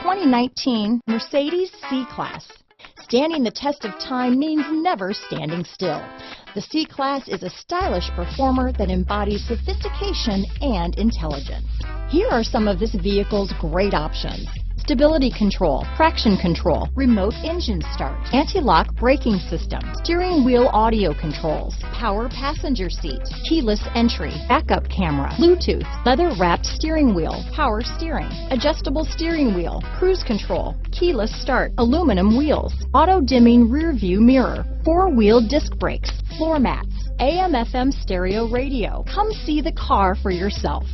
2019 Mercedes C-Class. Standing the test of time means never standing still. The C-Class is a stylish performer that embodies sophistication and intelligence. Here are some of this vehicle's great options: stability control, traction control, remote engine start, anti-lock braking system, steering wheel audio controls, power passenger seat, keyless entry, backup camera, Bluetooth, leather-wrapped steering wheel, power steering, adjustable steering wheel, cruise control, keyless start, aluminum wheels, auto-dimming rear-view mirror, four-wheel disc brakes, floor mats, AM/FM stereo radio. Come see the car for yourself.